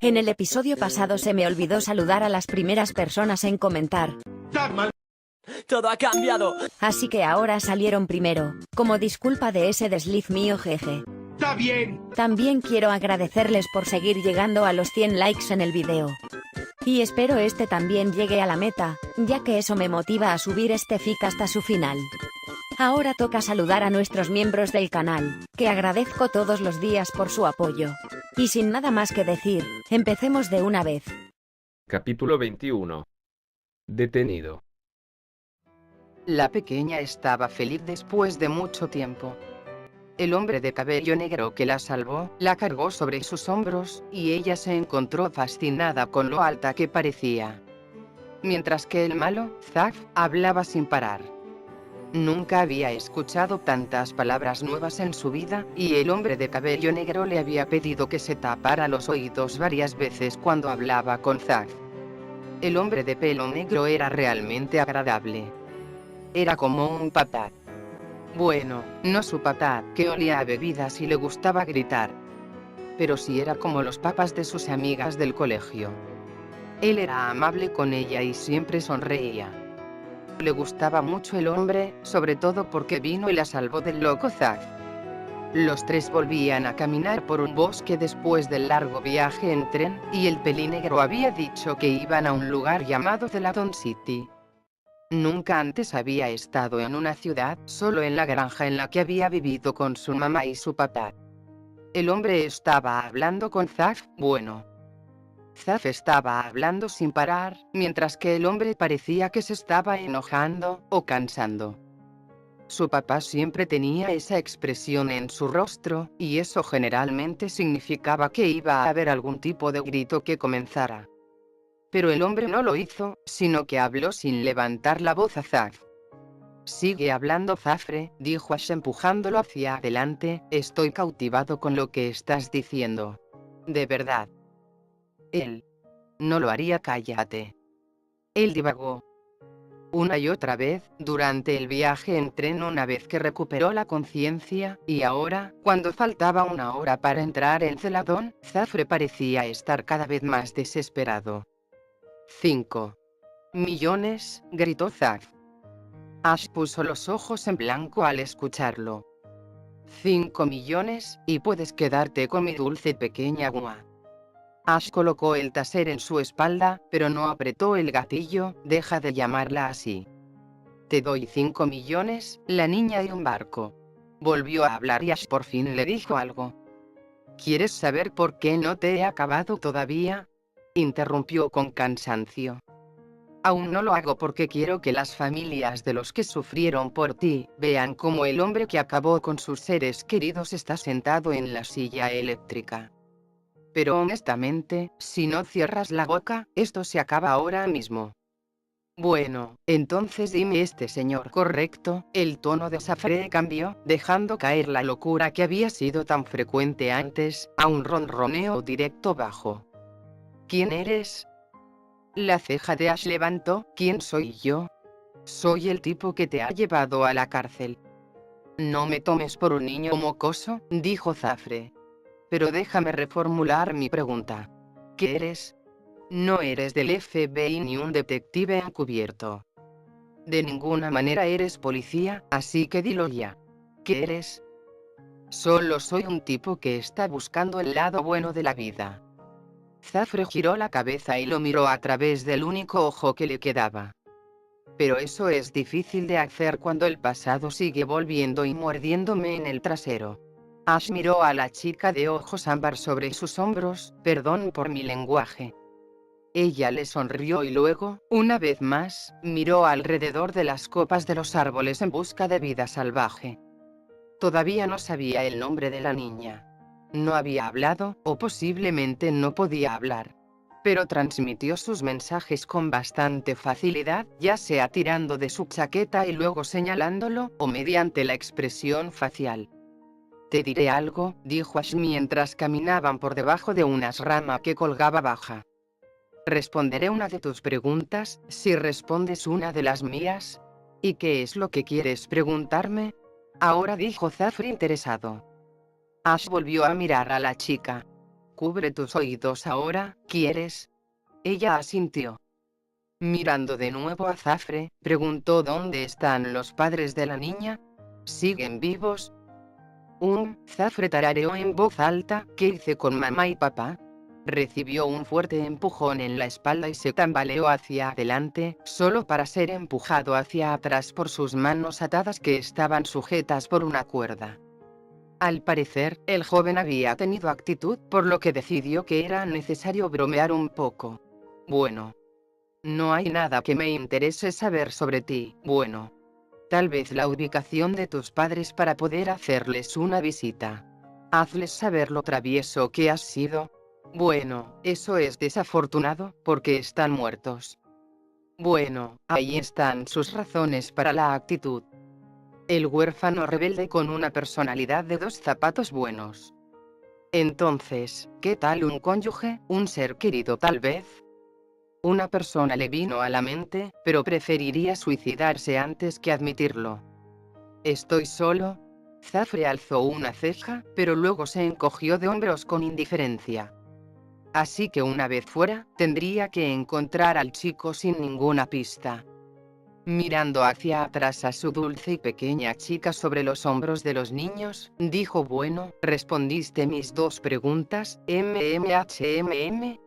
En el episodio pasado se me olvidó saludar a las primeras personas en comentar. Todo ha cambiado. Así que ahora salieron primero, como disculpa de ese desliz mío, jeje. ¡Está bien! También quiero agradecerles por seguir llegando a los 100 likes en el video. Y espero este también llegue a la meta, ya que eso me motiva a subir este fic hasta su final. Ahora toca saludar a nuestros miembros del canal, que agradezco todos los días por su apoyo. Y sin nada más que decir, empecemos de una vez. Capítulo 21. Detenido. La pequeña estaba feliz después de mucho tiempo. El hombre de cabello negro que la salvó, la cargó sobre sus hombros, y ella se encontró fascinada con lo alta que parecía. Mientras que el malo, Zaf, hablaba sin parar. Nunca había escuchado tantas palabras nuevas en su vida, y el hombre de cabello negro le había pedido que se tapara los oídos varias veces cuando hablaba con Zaf. El hombre de pelo negro era realmente agradable. Era como un patán. Bueno, no su patán, que olía a bebidas y le gustaba gritar. Pero sí era como los papás de sus amigas del colegio. Él era amable con ella y siempre sonreía. Le gustaba mucho el hombre, sobre todo porque vino y la salvó del loco Zaf. Los tres volvían a caminar por un bosque después del largo viaje en tren, y el pelinegro había dicho que iban a un lugar llamado Celadon City. Nunca antes había estado en una ciudad, solo en la granja en la que había vivido con su mamá y su papá. El hombre estaba hablando con Zaf, bueno. Zaf estaba hablando sin parar, mientras que el hombre parecía que se estaba enojando, o cansando. Su papá siempre tenía esa expresión en su rostro, y eso generalmente significaba que iba a haber algún tipo de grito que comenzara. Pero el hombre no lo hizo, sino que habló sin levantar la voz a Zaf. «Sigue hablando, Zafre», dijo Ash empujándolo hacia adelante, «estoy cautivado con lo que estás diciendo. De verdad». Él no lo haría, cállate. Él divagó una y otra vez, durante el viaje en tren una vez que recuperó la conciencia, y ahora, cuando faltaba una hora para entrar en Celadon, Zafre parecía estar cada vez más desesperado. 5 millones, gritó Zaf. Ash puso los ojos en blanco al escucharlo. 5 millones, y puedes quedarte con mi dulce pequeña gua. Ash colocó el taser en su espalda, pero no apretó el gatillo. Deja de llamarla así. Te doy 5 millones, la niña y un barco. Volvió a hablar y Ash por fin le dijo algo. ¿Quieres saber por qué no te he acabado todavía?, interrumpió con cansancio. Aún no lo hago porque quiero que las familias de los que sufrieron por ti vean cómo el hombre que acabó con sus seres queridos está sentado en la silla eléctrica. Pero honestamente, si no cierras la boca, esto se acaba ahora mismo. Bueno, entonces dime, este señor correcto. El tono de Zafre cambió, dejando caer la locura que había sido tan frecuente antes, a un ronroneo directo bajo. ¿Quién eres? La ceja de Ash levantó. ¿Quién soy yo? Soy el tipo que te ha llevado a la cárcel. No me tomes por un niño mocoso, dijo Zafre. Pero déjame reformular mi pregunta. ¿Qué eres? No eres del FBI ni un detective encubierto. De ninguna manera eres policía, así que dilo ya. ¿Qué eres? Solo soy un tipo que está buscando el lado bueno de la vida. Zafre giró la cabeza y lo miró a través del único ojo que le quedaba. Pero eso es difícil de hacer cuando el pasado sigue volviendo y mordiéndome en el trasero. Ash miró a la chica de ojos ámbar sobre sus hombros. Perdón por mi lenguaje. Ella le sonrió y luego, una vez más, miró alrededor de las copas de los árboles en busca de vida salvaje. Todavía no sabía el nombre de la niña. No había hablado, o posiblemente no podía hablar. Pero transmitió sus mensajes con bastante facilidad, ya sea tirando de su chaqueta y luego señalándolo, o mediante la expresión facial. Te diré algo, dijo Ash mientras caminaban por debajo de unas ramas que colgaba baja. Responderé una de tus preguntas, si respondes una de las mías. ¿Y qué es lo que quieres preguntarme? Ahora, dijo Zafre interesado. Ash volvió a mirar a la chica. cubre tus oídos ahora, ¿quieres? Ella asintió. Mirando de nuevo a Zafre, preguntó dónde están los padres de la niña. ¿Siguen vivos? Zafre tarareó en voz alta, ¿qué hice con mamá y papá? Recibió un fuerte empujón en la espalda y se tambaleó hacia adelante, solo para ser empujado hacia atrás por sus manos atadas que estaban sujetas por una cuerda. Al parecer, el joven había tenido actitud, por lo que decidió que era necesario bromear un poco. Bueno. No hay nada que me interese saber sobre ti, bueno. Tal vez la ubicación de tus padres para poder hacerles una visita. Hazles saber lo travieso que has sido. Bueno, eso es desafortunado, porque están muertos. Bueno, ahí están sus razones para la actitud. El huérfano rebelde con una personalidad de 2 zapatos buenos. Entonces, ¿qué tal un cónyuge, un ser querido tal vez? Una persona le vino a la mente, pero preferiría suicidarse antes que admitirlo. ¿Estoy solo? Zafre alzó una ceja, pero luego se encogió de hombros con indiferencia. Así que una vez fuera, tendría que encontrar al chico sin ninguna pista. Mirando hacia atrás a su dulce y pequeña chica sobre los hombros de los niños, dijo bueno, respondiste mis 2 preguntas,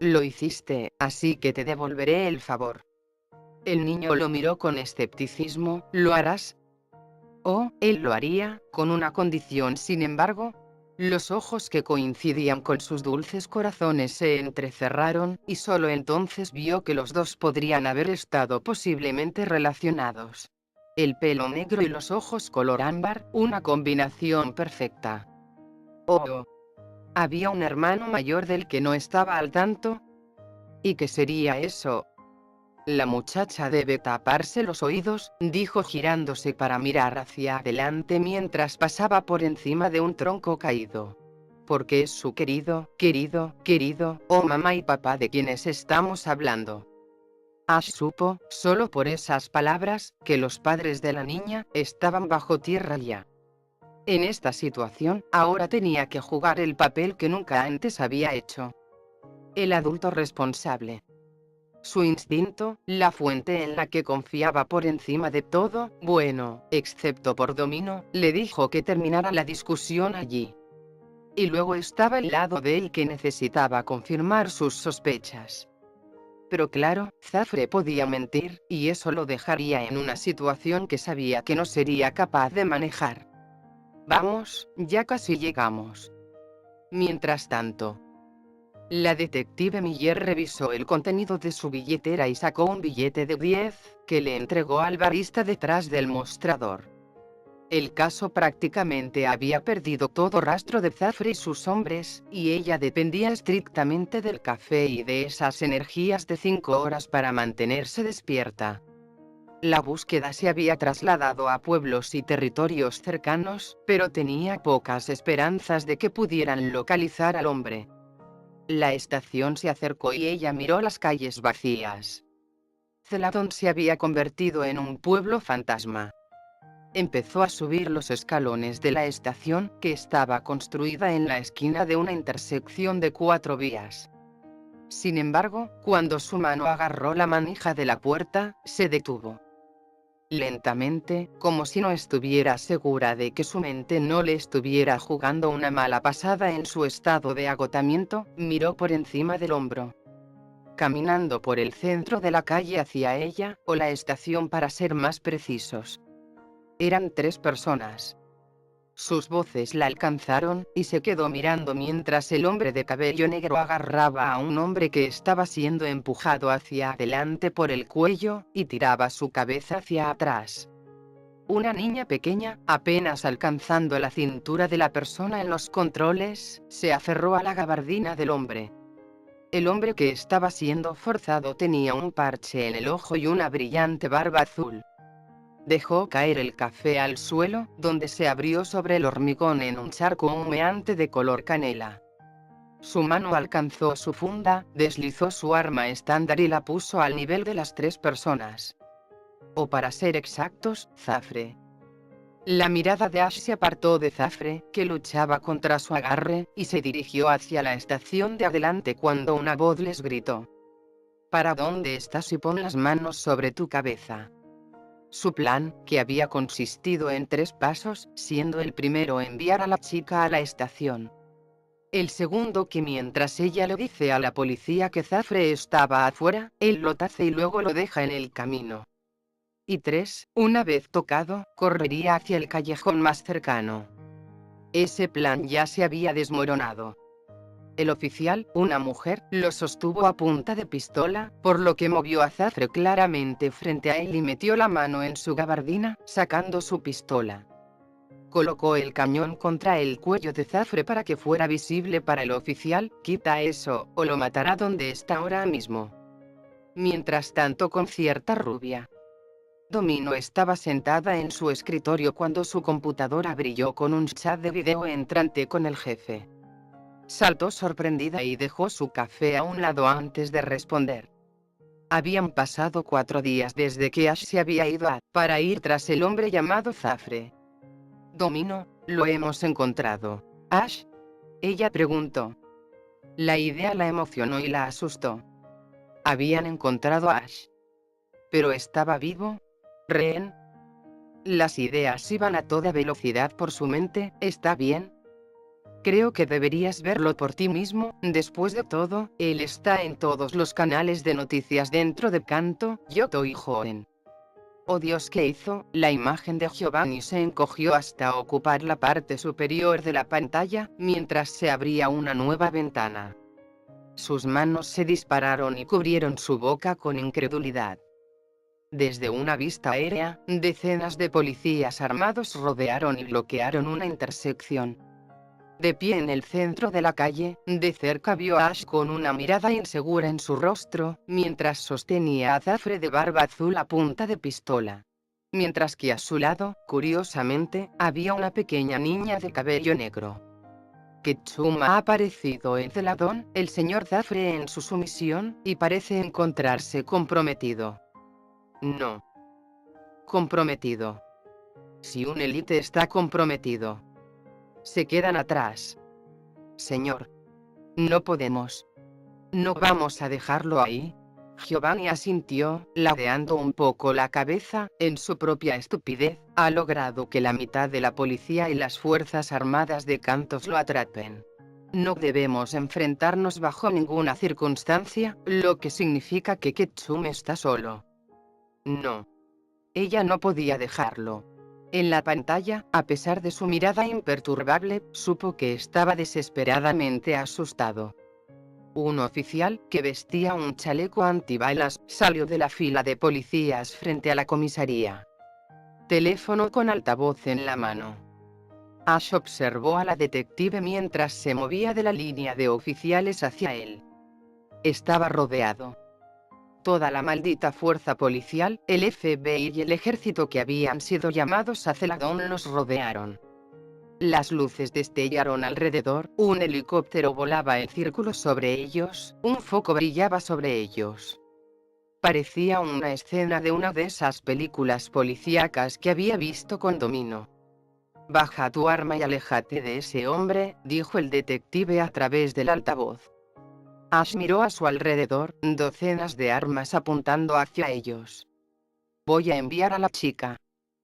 lo hiciste, así que te devolveré el favor. El niño lo miró con escepticismo, ¿lo harás? Oh, él lo haría, con una condición sin embargo. Los ojos que coincidían con sus dulces corazones se entrecerraron, y solo entonces vio que los dos podrían haber estado posiblemente relacionados. El pelo negro y los ojos color ámbar, una combinación perfecta. Oh. ¿Había un hermano mayor del que no estaba al tanto? ¿Y qué sería eso? La muchacha debe taparse los oídos, dijo girándose para mirar hacia adelante mientras pasaba por encima de un tronco caído. Porque es su querido, oh mamá y papá de quienes estamos hablando. Ash supo, solo por esas palabras, que los padres de la niña estaban bajo tierra ya. En esta situación, ahora tenía que jugar el papel que nunca antes había hecho. El adulto responsable. Su instinto, la fuente en la que confiaba por encima de todo, bueno, excepto por Domino, le dijo que terminara la discusión allí. Y luego estaba el lado de él que necesitaba confirmar sus sospechas. Pero claro, Zafre podía mentir, y eso lo dejaría en una situación que sabía que no sería capaz de manejar. Vamos, ya casi llegamos. Mientras tanto, la detective Miller revisó el contenido de su billetera y sacó un billete de 10, que le entregó al barista detrás del mostrador. El caso prácticamente había perdido todo rastro de Zafre y sus hombres, y ella dependía estrictamente del café y de esas energías de 5 horas para mantenerse despierta. La búsqueda se había trasladado a pueblos y territorios cercanos, pero tenía pocas esperanzas de que pudieran localizar al hombre. La estación se acercó y ella miró las calles vacías. Celadon se había convertido en un pueblo fantasma. Empezó a subir los escalones de la estación, que estaba construida en la esquina de una intersección de 4 vías. Sin embargo, cuando su mano agarró la manija de la puerta, se detuvo. Lentamente, como si no estuviera segura de que su mente no le estuviera jugando una mala pasada en su estado de agotamiento, miró por encima del hombro. Caminando por el centro de la calle hacia ella, o la estación para ser más precisos. Eran 3 personas. Sus voces la alcanzaron, y se quedó mirando mientras el hombre de cabello negro agarraba a un hombre que estaba siendo empujado hacia adelante por el cuello, y tiraba su cabeza hacia atrás. Una niña pequeña, apenas alcanzando la cintura de la persona en los controles, se aferró a la gabardina del hombre. El hombre que estaba siendo forzado tenía un parche en el ojo y una brillante barba azul. Dejó caer el café al suelo, donde se abrió sobre el hormigón en un charco humeante de color canela. Su mano alcanzó su funda, deslizó su arma estándar y la puso al nivel de las 3 personas. O para ser exactos, Zafre. La mirada de Ash se apartó de Zafre, que luchaba contra su agarre, y se dirigió hacia la estación de adelante cuando una voz les gritó: ¿para dónde estás? Y pon las manos sobre tu cabeza. Su plan, que había consistido en 3 pasos, siendo el primero enviar a la chica a la estación. El segundo que mientras ella le dice a la policía que Zafre estaba afuera, él lo tace y luego lo deja en el camino. Y 3, una vez tocado, correría hacia el callejón más cercano. Ese plan ya se había desmoronado. El oficial, una mujer, lo sostuvo a punta de pistola, por lo que movió a Zafre claramente frente a él y metió la mano en su gabardina, sacando su pistola. Colocó el cañón contra el cuello de Zafre para que fuera visible para el oficial: quita eso, o lo matará donde está ahora mismo. Mientras tanto, con cierta rubia. Domino estaba sentada en su escritorio cuando su computadora brilló con un chat de video entrante con el jefe. Saltó sorprendida y dejó su café a un lado antes de responder. Habían pasado 4 días desde que Ash se había ido para ir tras el hombre llamado Zafre. Domino, lo hemos encontrado. Ash, ella preguntó. La idea la emocionó y la asustó. Habían encontrado a Ash. Pero estaba vivo. ¿Rehén? Las ideas iban a toda velocidad por su mente. ¿Está bien? Creo que deberías verlo por ti mismo. Después de todo, él está en todos los canales de noticias dentro de Kanto, Yoto y Joen. Oh Dios, ¿qué hizo? La imagen de Giovanni se encogió hasta ocupar la parte superior de la pantalla, mientras se abría una nueva ventana. Sus manos se dispararon y cubrieron su boca con incredulidad. Desde una vista aérea, decenas de policías armados rodearon y bloquearon una intersección. De pie en el centro de la calle, de cerca vio a Ash con una mirada insegura en su rostro, mientras sostenía a Zafre de barba azul a punta de pistola. Mientras que a su lado, curiosamente, había una pequeña niña de cabello negro. Ketchum ha aparecido en Celadón, el señor Zafre en su sumisión, y parece encontrarse comprometido. No. Comprometido. Si un élite está comprometido, se quedan atrás. Señor. No podemos. ¿No vamos a dejarlo ahí? Giovanni asintió, ladeando un poco la cabeza. En su propia estupidez, ha logrado que la mitad de la policía y las fuerzas armadas de Kantos lo atrapen. No debemos enfrentarnos bajo ninguna circunstancia, lo que significa que Ketchum está solo. No. Ella no podía dejarlo. En la pantalla, a pesar de su mirada imperturbable, supo que estaba desesperadamente asustado. Un oficial, que vestía un chaleco antibalas, salió de la fila de policías frente a la comisaría. Teléfono con altavoz en la mano. Ash observó a la detective mientras se movía de la línea de oficiales hacia él. Estaba rodeado. Toda la maldita fuerza policial, el FBI y el ejército que habían sido llamados a Celadón los rodearon. Las luces destellaron alrededor, un helicóptero volaba en círculo sobre ellos, un foco brillaba sobre ellos. Parecía una escena de una de esas películas policíacas que había visto con Domino. Baja tu arma y aléjate de ese hombre, dijo el detective a través del altavoz. Ash miró a su alrededor, docenas de armas apuntando hacia ellos. Voy a enviar a la chica.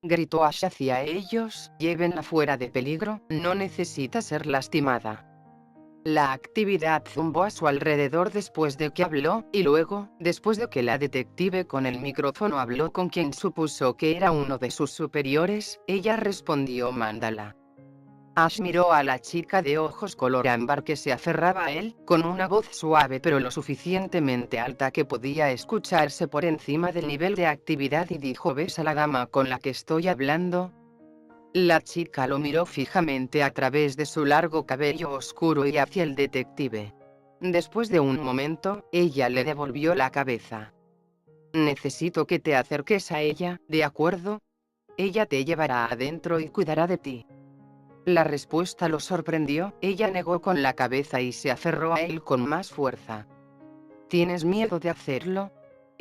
Gritó Ash hacia ellos, llévenla fuera de peligro, no necesita ser lastimada. La actividad zumbó a su alrededor después de que habló, y luego, después de que la detective con el micrófono habló con quien supuso que era uno de sus superiores, ella respondió: mándala. Ash miró a la chica de ojos color ámbar que se aferraba a él, con una voz suave pero lo suficientemente alta que podía escucharse por encima del nivel de actividad, y dijo: ¿ves a la dama con la que estoy hablando? La chica lo miró fijamente a través de su largo cabello oscuro y hacia el detective. Después de un momento, ella le devolvió la cabeza. Necesito que te acerques a ella, ¿de acuerdo? Ella te llevará adentro y cuidará de ti. La respuesta lo sorprendió, ella negó con la cabeza y se aferró a él con más fuerza. ¿Tienes miedo de hacerlo?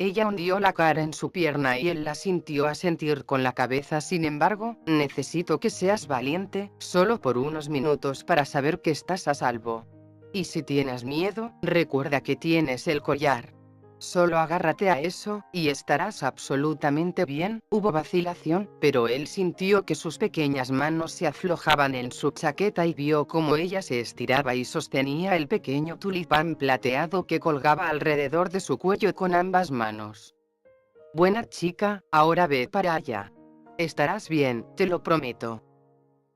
Ella hundió la cara en su pierna y él la sintió asentir con la cabeza. Sin embargo, necesito que seas valiente, solo por unos minutos para saber que estás a salvo. Y si tienes miedo, recuerda que tienes el collar. Solo agárrate a eso, y estarás absolutamente bien. Hubo vacilación, pero él sintió que sus pequeñas manos se aflojaban en su chaqueta y vio cómo ella se estiraba y sostenía el pequeño tulipán plateado que colgaba alrededor de su cuello con ambas manos. Buena chica, ahora ve para allá. Estarás bien, te lo prometo.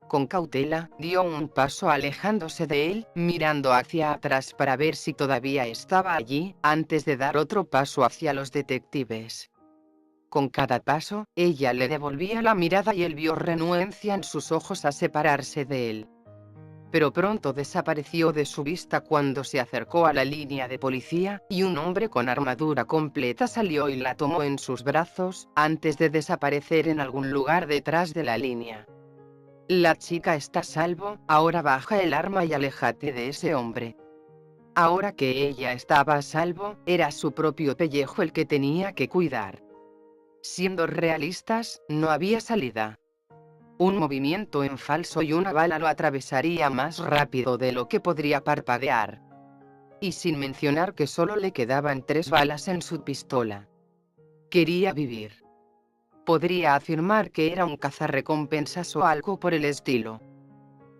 Con cautela, dio un paso alejándose de él, mirando hacia atrás para ver si todavía estaba allí, antes de dar otro paso hacia los detectives. Con cada paso, ella le devolvía la mirada y él vio renuencia en sus ojos a separarse de él. Pero pronto desapareció de su vista cuando se acercó a la línea de policía, y un hombre con armadura completa salió y la tomó en sus brazos, antes de desaparecer en algún lugar detrás de la línea. La chica está a salvo, ahora baja el arma y aléjate de ese hombre. Ahora que ella estaba a salvo, era su propio pellejo el que tenía que cuidar. Siendo realistas, no había salida. Un movimiento en falso y una bala lo atravesaría más rápido de lo que podría parpadear. Y sin mencionar que solo le quedaban 3 balas en su pistola. Quería vivir. Podría afirmar que era un cazarrecompensas o algo por el estilo.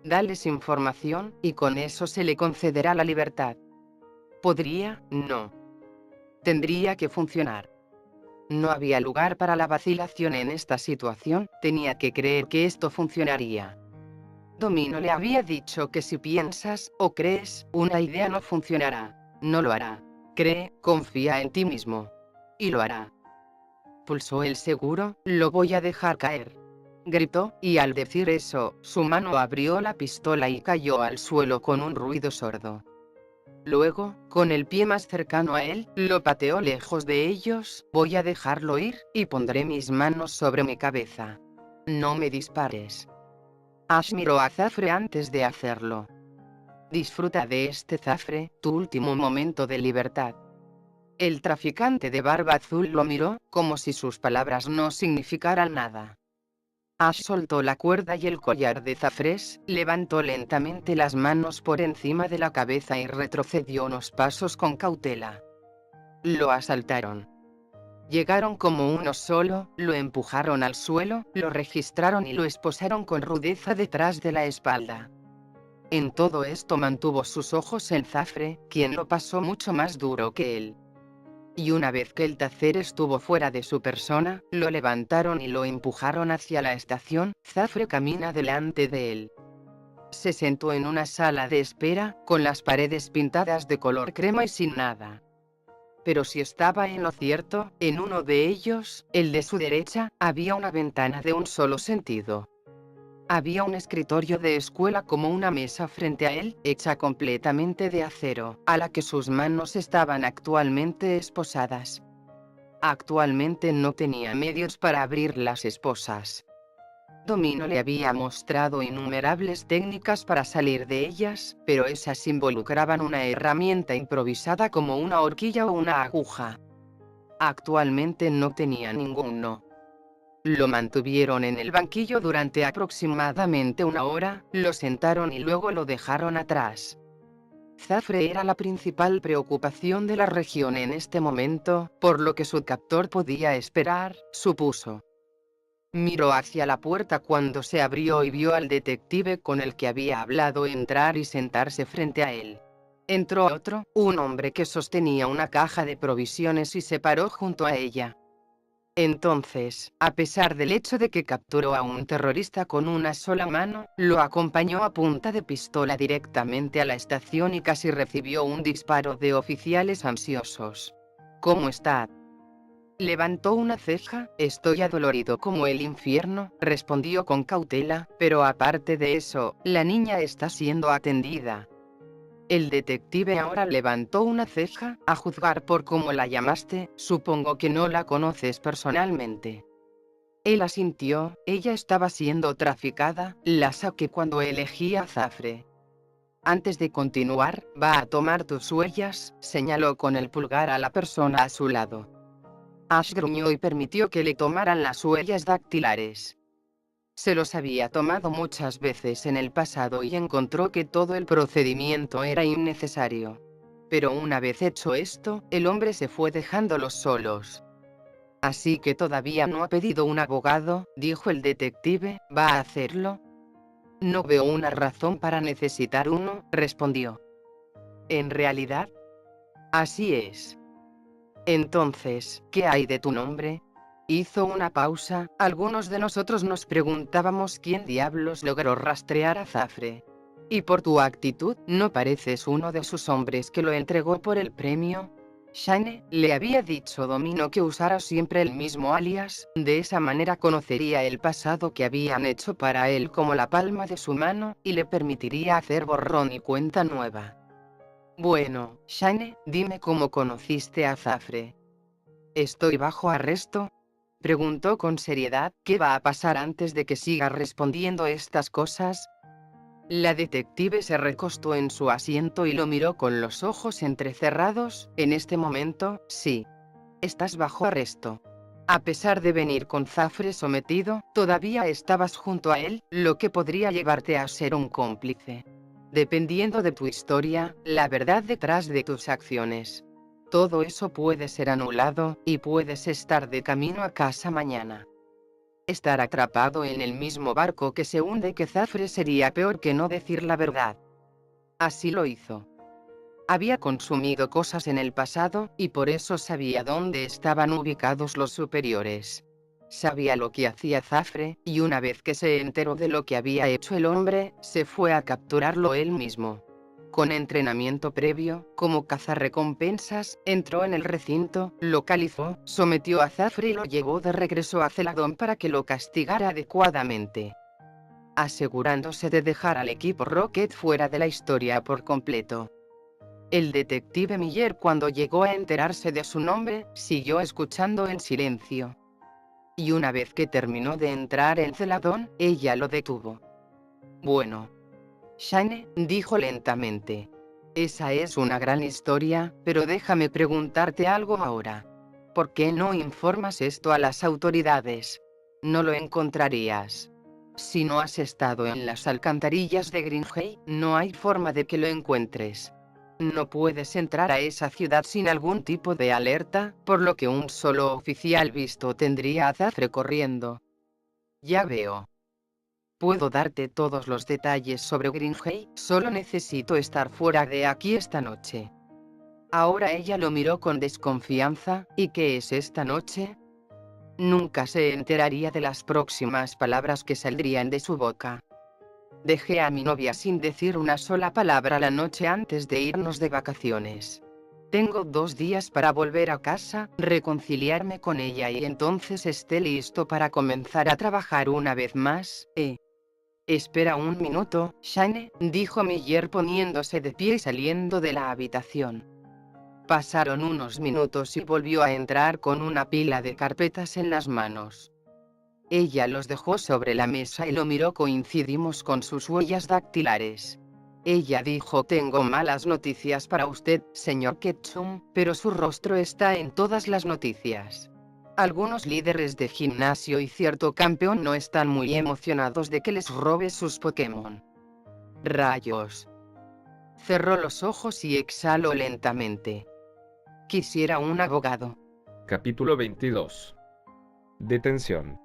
Dales información, y con eso se le concederá la libertad. ¿Podría? No. Tendría que funcionar. No había lugar para la vacilación en esta situación, tenía que creer que esto funcionaría. Domino le había dicho que si piensas, o crees, una idea no funcionará. No lo hará. Cree, confía en ti mismo. Y lo hará. Pulsó el seguro, lo voy a dejar caer. Gritó, y al decir eso, su mano abrió la pistola y cayó al suelo con un ruido sordo. Luego, con el pie más cercano a él, lo pateó lejos de ellos. Voy a dejarlo ir, y pondré mis manos sobre mi cabeza. No me dispares. Ash miró a Zafre antes de hacerlo. Disfruta de este, Zafre, tu último momento de libertad. El traficante de barba azul lo miró, como si sus palabras no significaran nada. Ash soltó la cuerda y el collar de Zafres, levantó lentamente las manos por encima de la cabeza y retrocedió unos pasos con cautela. Lo asaltaron. Llegaron como uno solo, lo empujaron al suelo, lo registraron y lo esposaron con rudeza detrás de la espalda. En todo esto mantuvo sus ojos en Zafre, quien lo pasó mucho más duro que él. Y una vez que el tacer estuvo fuera de su persona, lo levantaron y lo empujaron hacia la estación. Zafre camina delante de él. Se sentó en una sala de espera, con las paredes pintadas de color crema y sin nada. Pero si estaba en lo cierto, en uno de ellos, el de su derecha, había una ventana de un solo sentido. Había un escritorio de escuela como una mesa frente a él, hecha completamente de acero, a la que sus manos estaban actualmente esposadas. Actualmente no tenía medios para abrir las esposas. Domino le había mostrado innumerables técnicas para salir de ellas, pero esas involucraban una herramienta improvisada como una horquilla o una aguja. Actualmente no tenía ninguno. Lo mantuvieron en el banquillo durante aproximadamente 1 hora, lo sentaron y luego lo dejaron atrás. Zafre era la principal preocupación de la región en este momento, por lo que su captor podía esperar, supuso. Miró hacia la puerta cuando se abrió y vio al detective con el que había hablado entrar y sentarse frente a él. Entró otro, un hombre que sostenía una caja de provisiones y se paró junto a ella. Entonces, a pesar del hecho de que capturó a un terrorista con una sola mano, lo acompañó a punta de pistola directamente a la estación y casi recibió un disparo de oficiales ansiosos. ¿Cómo está? Levantó una ceja. Estoy adolorido como el infierno, respondió con cautela, pero aparte de eso, la niña está siendo atendida. El detective ahora levantó una ceja. A juzgar por cómo la llamaste, supongo que no la conoces personalmente. Él asintió. Ella estaba siendo traficada, la saqué cuando elegí a Zafre. Antes de continuar, va a tomar tus huellas, señaló con el pulgar a la persona a su lado. Ash gruñó y permitió que le tomaran las huellas dactilares. Se los había tomado muchas veces en el pasado y encontró que todo el procedimiento era innecesario. Pero una vez hecho esto, el hombre se fue dejándolos solos. Así que todavía no ha pedido un abogado, dijo el detective, ¿va a hacerlo? No veo una razón para necesitar uno, respondió. ¿En realidad? Así es. Entonces, ¿qué hay de tu nombre? Hizo una pausa. Algunos de nosotros nos preguntábamos quién diablos logró rastrear a Zafre. Y por tu actitud, ¿no pareces uno de sus hombres que lo entregó por el premio? Shane le había dicho Domino que usara siempre el mismo alias, de esa manera conocería el pasado que habían hecho para él como la palma de su mano, y le permitiría hacer borrón y cuenta nueva. Bueno, Shane, dime cómo conociste a Zafre. ¿Estoy bajo arresto? Preguntó con seriedad. ¿Qué va a pasar antes de que siga respondiendo estas cosas? La detective se recostó en su asiento y lo miró con los ojos entrecerrados. En este momento, sí. Estás bajo arresto. A pesar de venir con Zafre sometido, todavía estabas junto a él, lo que podría llevarte a ser un cómplice. Dependiendo de tu historia, la verdad detrás de tus acciones. Todo eso puede ser anulado, y puedes estar de camino a casa mañana. Estar atrapado en el mismo barco que se hunde que Zafre sería peor que no decir la verdad. Así lo hizo. Había consumido cosas en el pasado, y por eso sabía dónde estaban ubicados los superiores. Sabía lo que hacía Zafre, y una vez que se enteró de lo que había hecho el hombre, se fue a capturarlo él mismo. Con entrenamiento previo, como cazarrecompensas, entró en el recinto, localizó, sometió a Zafre y lo llevó de regreso a Celadón para que lo castigara adecuadamente, asegurándose de dejar al equipo Rocket fuera de la historia por completo. El detective Miller, cuando llegó a enterarse de su nombre, siguió escuchando en silencio. Y una vez que terminó de entrar en Celadón, ella lo detuvo. Bueno, Shane, dijo lentamente. Esa es una gran historia, pero déjame preguntarte algo ahora. ¿Por qué no informas esto a las autoridades? No lo encontrarías. Si no has estado en las alcantarillas de Greenhay, no hay forma de que lo encuentres. No puedes entrar a esa ciudad sin algún tipo de alerta, por lo que un solo oficial visto tendría a Zafre corriendo. Ya veo. Puedo darte todos los detalles sobre Greenhay, solo necesito estar fuera de aquí esta noche. Ahora ella lo miró con desconfianza. ¿Y qué es esta noche? Nunca se enteraría de las próximas palabras que saldrían de su boca. Dejé a mi novia sin decir una sola palabra la noche antes de irnos de vacaciones. Tengo 2 días para volver a casa, reconciliarme con ella y entonces esté listo para comenzar a trabajar una vez más, Espera un minuto, Shane, dijo Miller poniéndose de pie y saliendo de la habitación. Pasaron unos minutos y volvió a entrar con una pila de carpetas en las manos. Ella los dejó sobre la mesa y lo miró. Coincidimos con sus huellas dactilares. Ella dijo: tengo malas noticias para usted, señor Ketchum, pero su rostro está en todas las noticias. Algunos líderes de gimnasio y cierto campeón no están muy emocionados de que les robe sus Pokémon. Rayos. Cerró los ojos y exhaló lentamente. Quisiera un abogado. Capítulo 22. Detención.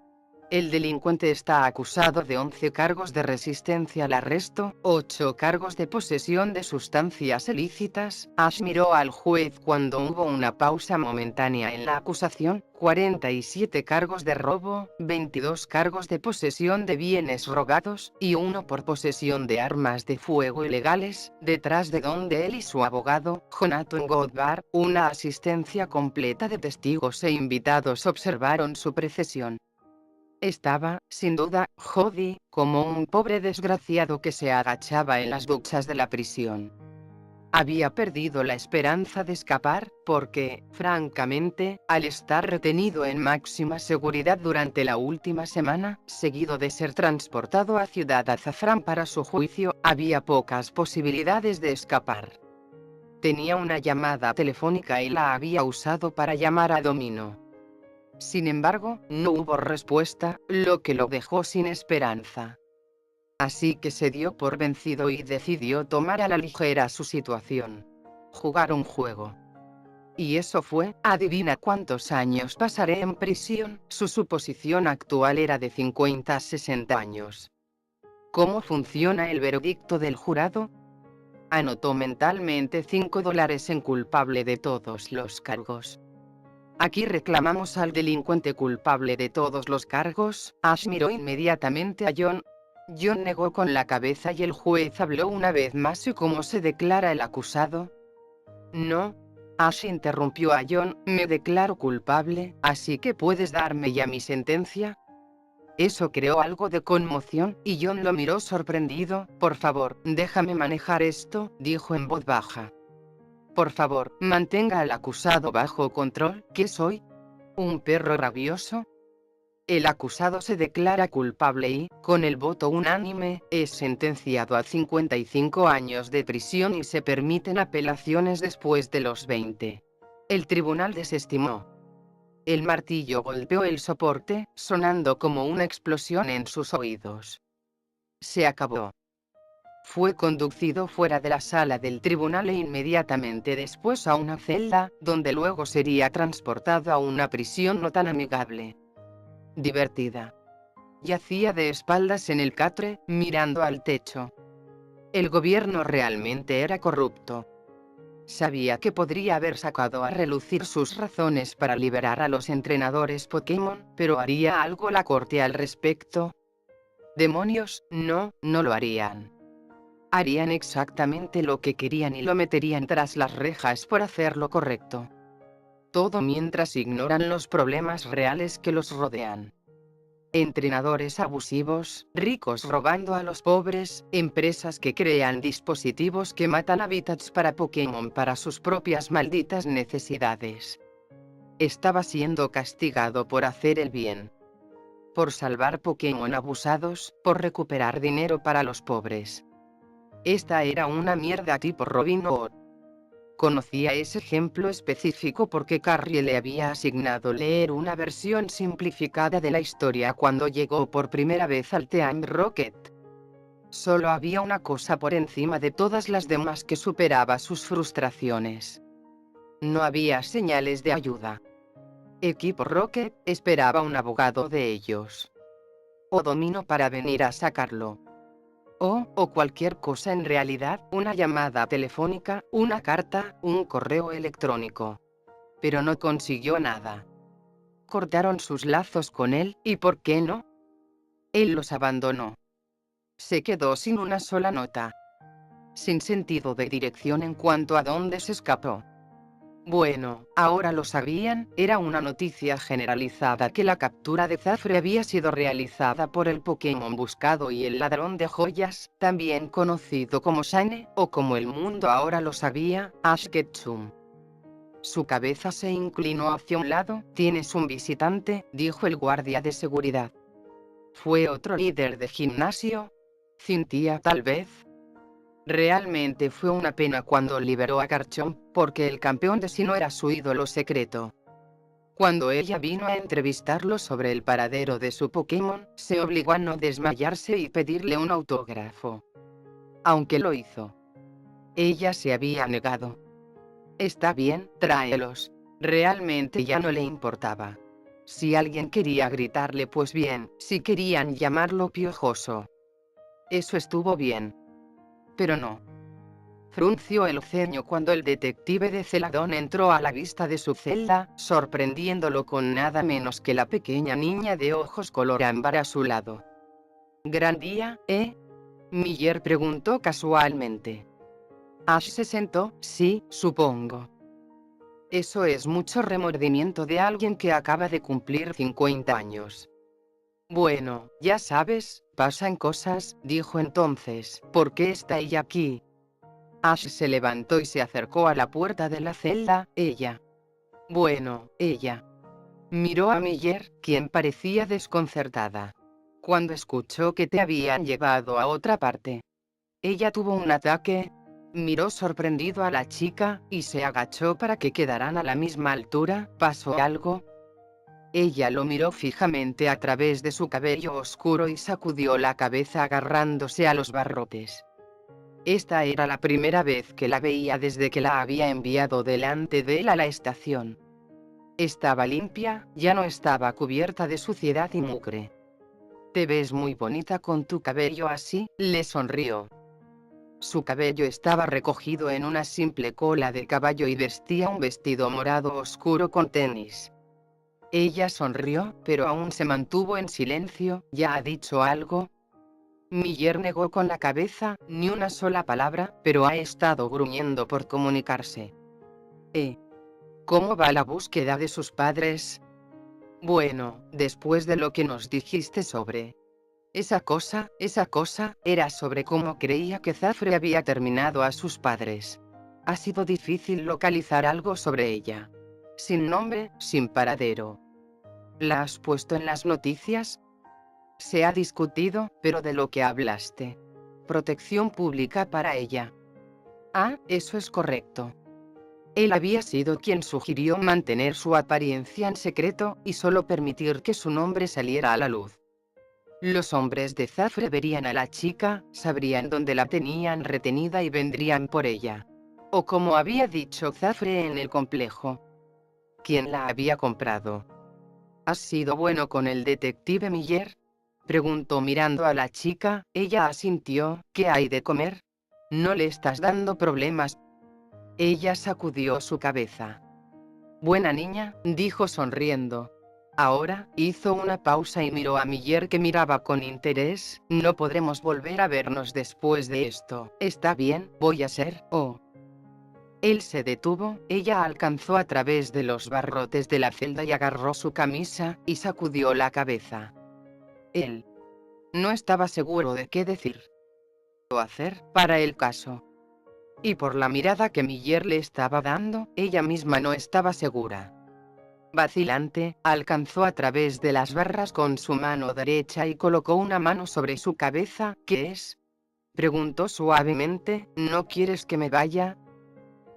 El delincuente está acusado de 11 cargos de resistencia al arresto, 8 cargos de posesión de sustancias ilícitas. Ash miró al juez cuando hubo una pausa momentánea en la acusación, 47 cargos de robo, 22 cargos de posesión de bienes robados, y 1 por posesión de armas de fuego ilegales, detrás de donde él y su abogado, Jonathan Goddard, una asistencia completa de testigos e invitados observaron su procesión. Estaba, sin duda, Jody, como un pobre desgraciado que se agachaba en las duchas de la prisión. Había perdido la esperanza de escapar, porque, francamente, al estar retenido en máxima seguridad durante la última semana, seguido de ser transportado a Ciudad Azafrán para su juicio, había pocas posibilidades de escapar. Tenía una llamada telefónica y la había usado para llamar a Domino. Sin embargo, no hubo respuesta, lo que lo dejó sin esperanza. Así que se dio por vencido y decidió tomar a la ligera su situación. Jugar un juego. Y eso fue, adivina cuántos años pasaré en prisión. Su suposición actual era de 50 a 60 años. ¿Cómo funciona el veredicto del jurado? Anotó mentalmente $5 en culpable de todos los cargos. Aquí reclamamos al delincuente culpable de todos los cargos. Ash miró inmediatamente a John. John negó con la cabeza y el juez habló una vez más. ¿Y cómo se declara el acusado? No. Ash interrumpió a John. Me declaro culpable, así que puedes darme ya mi sentencia. Eso creó algo de conmoción, y John lo miró sorprendido. Por favor, déjame manejar esto, dijo en voz baja. Por favor, mantenga al acusado bajo control. ¿Qué soy? ¿Un perro rabioso? El acusado se declara culpable y, con el voto unánime, es sentenciado a 55 años de prisión y se permiten apelaciones después de los 20. El tribunal desestimó. El martillo golpeó el soporte, sonando como una explosión en sus oídos. Se acabó. Fue conducido fuera de la sala del tribunal e inmediatamente después a una celda, donde luego sería transportado a una prisión no tan amigable. Divertida. Yacía de espaldas en el catre, mirando al techo. El gobierno realmente era corrupto. Sabía que podría haber sacado a relucir sus razones para liberar a los entrenadores Pokémon, pero ¿haría algo la corte al respecto? ¡Demonios! No lo harían. Harían exactamente lo que querían y lo meterían tras las rejas por hacer lo correcto. Todo mientras ignoran los problemas reales que los rodean. Entrenadores abusivos, ricos robando a los pobres, empresas que crean dispositivos que matan hábitats para Pokémon para sus propias malditas necesidades. Estaba siendo castigado por hacer el bien. Por salvar Pokémon abusados, por recuperar dinero para los pobres. Esta era una mierda tipo Robin Hood. Conocía ese ejemplo específico porque Carrie le había asignado leer una versión simplificada de la historia cuando llegó por primera vez al Team Rocket. Solo había una cosa por encima de todas las demás que superaba sus frustraciones. No había señales de ayuda. Equipo Rocket esperaba un abogado de ellos. O Domino para venir a sacarlo. O cualquier cosa en realidad, una llamada telefónica, una carta, un correo electrónico. Pero no consiguió nada. Cortaron sus lazos con él, ¿y por qué no? Él los abandonó. Se quedó sin una sola nota. Sin sentido de dirección en cuanto a dónde se escapó. Bueno, ahora lo sabían, era una noticia generalizada que la captura de Zafre había sido realizada por el Pokémon buscado y el ladrón de joyas, también conocido como Shane, o como el mundo ahora lo sabía, Ash Ketchum. Su cabeza se inclinó hacia un lado. «Tienes un visitante», dijo el guardia de seguridad. ¿Fue otro líder de gimnasio? ¿Cynthia tal vez? Realmente fue una pena cuando liberó a Garchomp, porque el campeón de Sinnoh era su ídolo secreto. Cuando ella vino a entrevistarlo sobre el paradero de su Pokémon, se obligó a no desmayarse y pedirle un autógrafo. Aunque lo hizo. Ella se había negado. Está bien, tráelos. Realmente ya no le importaba. Si alguien quería gritarle, pues bien, si querían llamarlo piojoso. Eso estuvo bien. Pero no. Frunció el ceño cuando el detective de Celadón entró a la vista de su celda, sorprendiéndolo con nada menos que la pequeña niña de ojos color ámbar a su lado. «Gran día, ¿eh?», Miller preguntó casualmente. Ash se sentó. «Sí, supongo». Eso es mucho remordimiento de alguien que acaba de cumplir 50 años. Bueno, ya sabes, pasan cosas, dijo entonces. ¿Por qué está ella aquí? Ash se levantó y se acercó a la puerta de la celda. Ella. Bueno, ella. Miró a Miller, quien parecía desconcertada. Cuando escuchó que te habían llevado a otra parte. Ella tuvo un ataque. Miró sorprendido a la chica, y se agachó para que quedaran a la misma altura. ¿Pasó algo? Ella lo miró fijamente a través de su cabello oscuro y sacudió la cabeza agarrándose a los barrotes. Esta era la primera vez que la veía desde que la había enviado delante de él a la estación. Estaba limpia, ya no estaba cubierta de suciedad y mugre. «Te ves muy bonita con tu cabello así», le sonrió. Su cabello estaba recogido en una simple cola de caballo y vestía un vestido morado oscuro con tenis. Ella sonrió, pero aún se mantuvo en silencio. «¿Ya ha dicho algo?». Miller negó con la cabeza, ni una sola palabra, pero ha estado gruñendo por comunicarse. ¿Cómo va la búsqueda de sus padres? Bueno, después de lo que nos dijiste sobre esa cosa, era sobre cómo creía que Zafre había terminado a sus padres. Ha sido difícil localizar algo sobre ella. Sin nombre, sin paradero. ¿La has puesto en las noticias? Se ha discutido, pero de lo que hablaste. Protección pública para ella. Ah, eso es correcto. Él había sido quien sugirió mantener su apariencia en secreto, y solo permitir que su nombre saliera a la luz. Los hombres de Zafre verían a la chica, sabrían dónde la tenían retenida y vendrían por ella. O como había dicho Zafre en el complejo. ¿Quién la había comprado? ¿Has sido bueno con el detective Miller?, preguntó mirando a la chica. Ella asintió. ¿Qué hay de comer? ¿No le estás dando problemas? Ella sacudió su cabeza. Buena niña, dijo sonriendo. Ahora, hizo una pausa y miró a Miller, que miraba con interés. No podremos volver a vernos después de esto. Está bien, voy a ser, Él se detuvo. Ella alcanzó a través de los barrotes de la celda y agarró su camisa, y sacudió la cabeza. Él no estaba seguro de qué decir o hacer para el caso. Y por la mirada que Miller le estaba dando, ella misma no estaba segura. Vacilante, alcanzó a través de las barras con su mano derecha y colocó una mano sobre su cabeza. ¿Qué es?, preguntó suavemente. ¿No quieres que me vaya?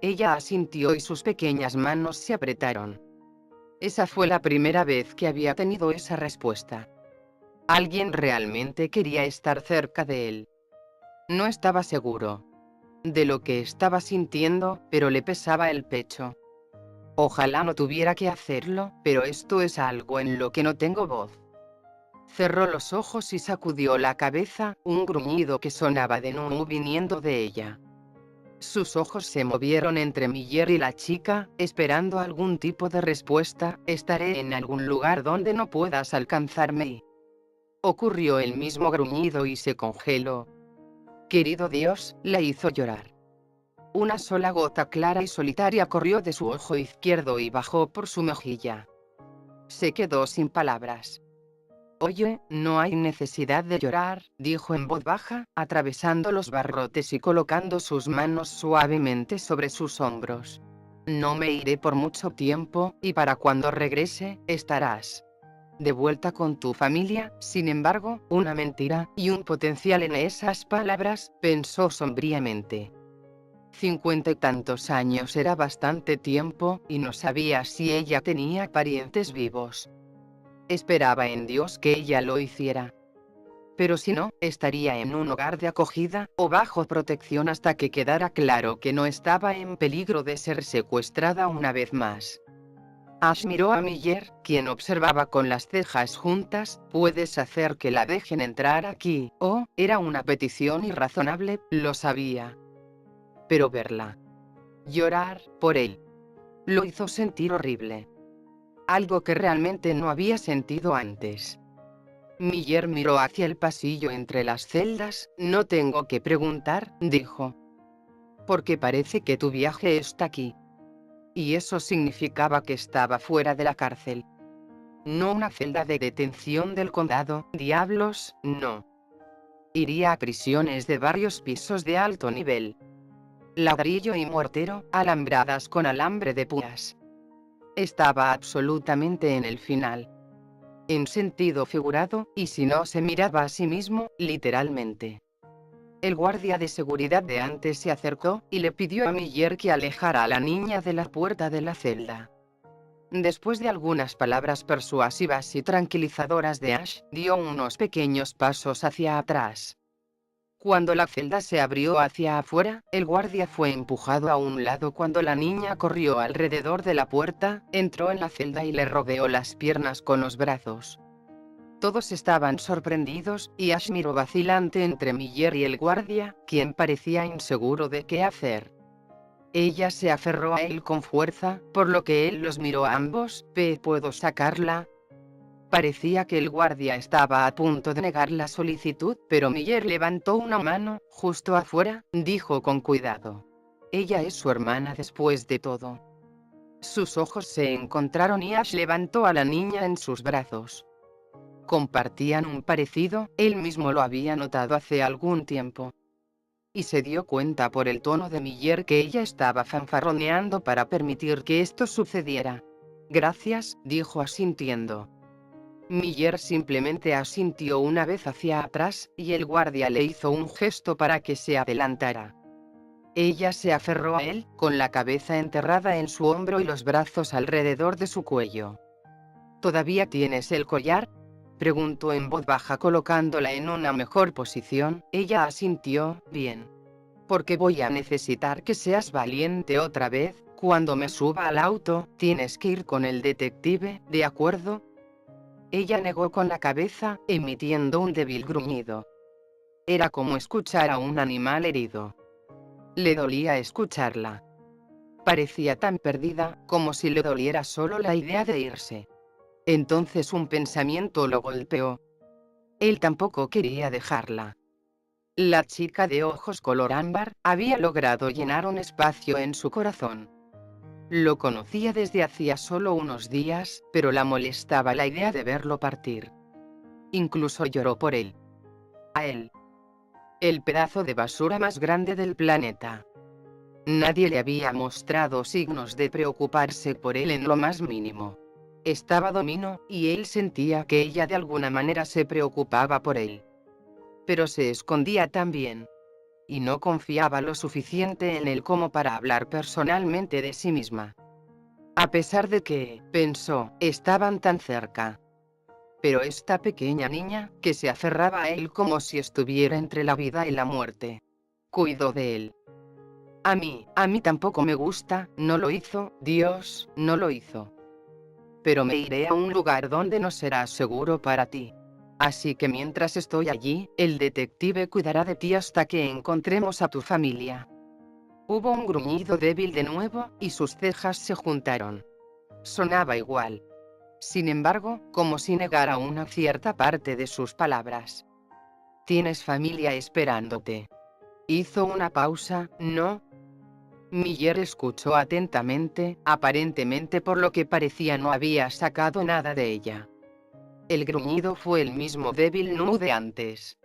Ella asintió y sus pequeñas manos se apretaron. Esa fue la primera vez que había tenido esa respuesta. Alguien realmente quería estar cerca de él. No estaba seguro de lo que estaba sintiendo, pero le pesaba el pecho. Ojalá no tuviera que hacerlo, pero esto es algo en lo que no tengo voz. Cerró los ojos y sacudió la cabeza, un gruñido que sonaba de nuevo viniendo de ella. Sus ojos se movieron entre Miller y la chica, esperando algún tipo de respuesta. Estaré en algún lugar donde no puedas alcanzarme. Ocurrió el mismo gruñido y se congeló. Querido Dios, la hizo llorar. Una sola gota clara y solitaria corrió de su ojo izquierdo y bajó por su mejilla. Se quedó sin palabras. Oye, no hay necesidad de llorar, dijo en voz baja, atravesando los barrotes y colocando sus manos suavemente sobre sus hombros. No me iré por mucho tiempo, y para cuando regrese, estarás de vuelta con tu familia. Sin embargo, una mentira, y un potencial en esas palabras, pensó sombríamente. 50 y tantos años era bastante tiempo, y no sabía si ella tenía parientes vivos. Esperaba en Dios que ella lo hiciera. Pero si no, estaría en un hogar de acogida, o bajo protección hasta que quedara claro que no estaba en peligro de ser secuestrada una vez más. Ash miró a Miller, quien observaba con las cejas juntas. ¿Puedes hacer que la dejen entrar aquí? Era una petición irrazonable, lo sabía. Pero verla llorar por él lo hizo sentir horrible. Algo que realmente no había sentido antes. Miller miró hacia el pasillo entre las celdas. No tengo que preguntar, dijo. Porque parece que tu viaje está aquí. Y eso significaba que estaba fuera de la cárcel. No una celda de detención del condado, diablos, no. Iría a prisiones de varios pisos de alto nivel. Ladrillo y mortero, alambradas con alambre de púas. Estaba absolutamente en el final. En sentido figurado, y si no se miraba a sí mismo, literalmente. El guardia de seguridad de antes se acercó, y le pidió a Miller que alejara a la niña de la puerta de la celda. Después de algunas palabras persuasivas y tranquilizadoras de Ash, dio unos pequeños pasos hacia atrás. Cuando la celda se abrió hacia afuera, el guardia fue empujado a un lado cuando la niña corrió alrededor de la puerta, entró en la celda y le rodeó las piernas con los brazos. Todos estaban sorprendidos, y Ash miró vacilante entre Miller y el guardia, quien parecía inseguro de qué hacer. Ella se aferró a él con fuerza, por lo que él los miró a ambos. ¿Puedo sacarla? Parecía que el guardia estaba a punto de negar la solicitud, pero Miller levantó una mano. Justo afuera, dijo con cuidado. Ella es su hermana después de todo. Sus ojos se encontraron y Ash levantó a la niña en sus brazos. Compartían un parecido, él mismo lo había notado hace algún tiempo. Y se dio cuenta por el tono de Miller que ella estaba fanfarroneando para permitir que esto sucediera. Gracias, dijo asintiendo. Miller simplemente asintió una vez hacia atrás, y el guardia le hizo un gesto para que se adelantara. Ella se aferró a él, con la cabeza enterrada en su hombro y los brazos alrededor de su cuello. ¿Todavía tienes el collar?, preguntó en voz baja colocándola en una mejor posición. Ella asintió. Bien. Porque voy a necesitar que seas valiente otra vez. Cuando me suba al auto, tienes que ir con el detective, ¿de acuerdo? Ella negó con la cabeza, emitiendo un débil gruñido. Era como escuchar a un animal herido. Le dolía escucharla. Parecía tan perdida, como si le doliera solo la idea de irse. Entonces un pensamiento lo golpeó. Él tampoco quería dejarla. La chica de ojos color ámbar había logrado llenar un espacio en su corazón. Lo conocía desde hacía solo unos días, pero la molestaba la idea de verlo partir. Incluso lloró por él. A él. El pedazo de basura más grande del planeta. Nadie le había mostrado signos de preocuparse por él en lo más mínimo. Estaba dominó, y él sentía que ella de alguna manera se preocupaba por él. Pero se escondía también. Y no confiaba lo suficiente en él como para hablar personalmente de sí misma. A pesar de que, pensó, estaban tan cerca. Pero esta pequeña niña, que se aferraba a él como si estuviera entre la vida y la muerte. Cuidó de él. A mí tampoco me gusta, no lo hizo, Dios, no lo hizo. Pero me iré a un lugar donde no será seguro para ti. Así que mientras estoy allí, el detective cuidará de ti hasta que encontremos a tu familia. Hubo un gruñido débil de nuevo, y sus cejas se juntaron. Sonaba igual. Sin embargo, como si negara una cierta parte de sus palabras. Tienes familia esperándote. Hizo una pausa. ¿No? Miller escuchó atentamente, aparentemente por lo que parecía no había sacado nada de ella. El gruñido fue el mismo débil no de antes.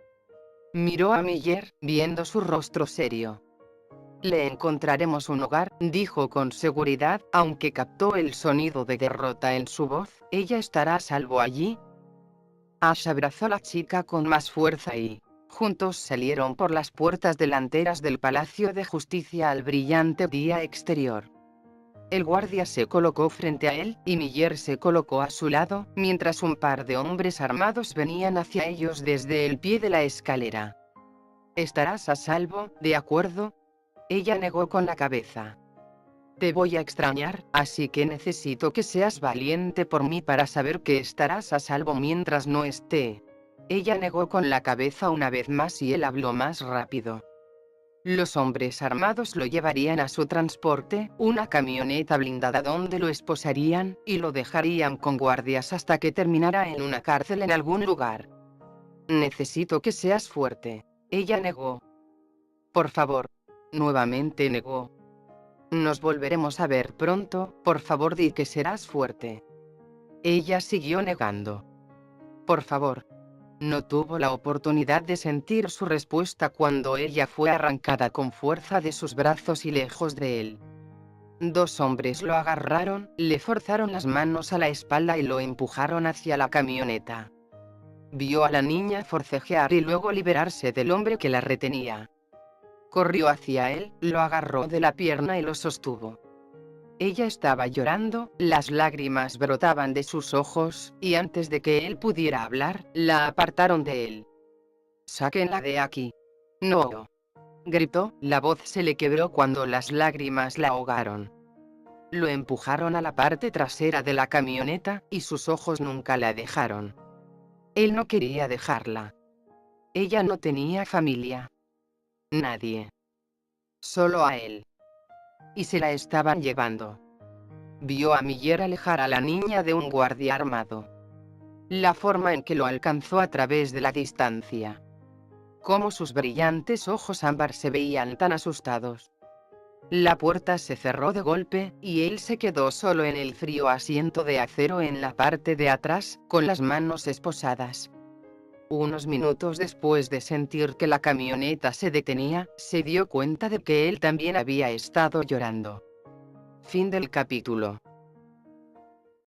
Miró a Miller, viendo su rostro serio. Le encontraremos un hogar, dijo con seguridad, aunque captó el sonido de derrota en su voz. ¿Ella estará a salvo allí? Ash abrazó a la chica con más fuerza y, juntos salieron por las puertas delanteras del Palacio de Justicia al brillante día exterior. El guardia se colocó frente a él, y Miller se colocó a su lado, mientras un par de hombres armados venían hacia ellos desde el pie de la escalera. ¿Estarás a salvo, de acuerdo? Ella negó con la cabeza. Te voy a extrañar, así que necesito que seas valiente por mí para saber que estarás a salvo mientras no esté. Ella negó con la cabeza una vez más y él habló más rápido. Los hombres armados lo llevarían a su transporte, una camioneta blindada donde lo esposarían, y lo dejarían con guardias hasta que terminara en una cárcel en algún lugar. Necesito que seas fuerte. Ella negó. Por favor. Nuevamente negó. Nos volveremos a ver pronto, por favor di que serás fuerte. Ella siguió negando. Por favor. No tuvo la oportunidad de sentir su respuesta cuando ella fue arrancada con fuerza de sus brazos y lejos de él. Dos hombres lo agarraron, le forzaron las manos a la espalda y lo empujaron hacia la camioneta. Vio a la niña forcejear y luego liberarse del hombre que la retenía. Corrió hacia él, lo agarró de la pierna y lo sostuvo. Ella estaba llorando, las lágrimas brotaban de sus ojos, y antes de que él pudiera hablar, la apartaron de él. «Sáquenla de aquí». «No», gritó, la voz se le quebró cuando las lágrimas la ahogaron. Lo empujaron a la parte trasera de la camioneta, y sus ojos nunca la dejaron. Él no quería dejarla. Ella no tenía familia. Nadie. Solo a él. Y se la estaban llevando. Vio a Miller alejar a la niña de un guardia armado. La forma en que lo alcanzó a través de la distancia. Cómo sus brillantes ojos ámbar se veían tan asustados. La puerta se cerró de golpe, y él se quedó solo en el frío asiento de acero en la parte de atrás, con las manos esposadas. Unos minutos después de sentir que la camioneta se detenía, se dio cuenta de que él también había estado llorando. Fin del capítulo.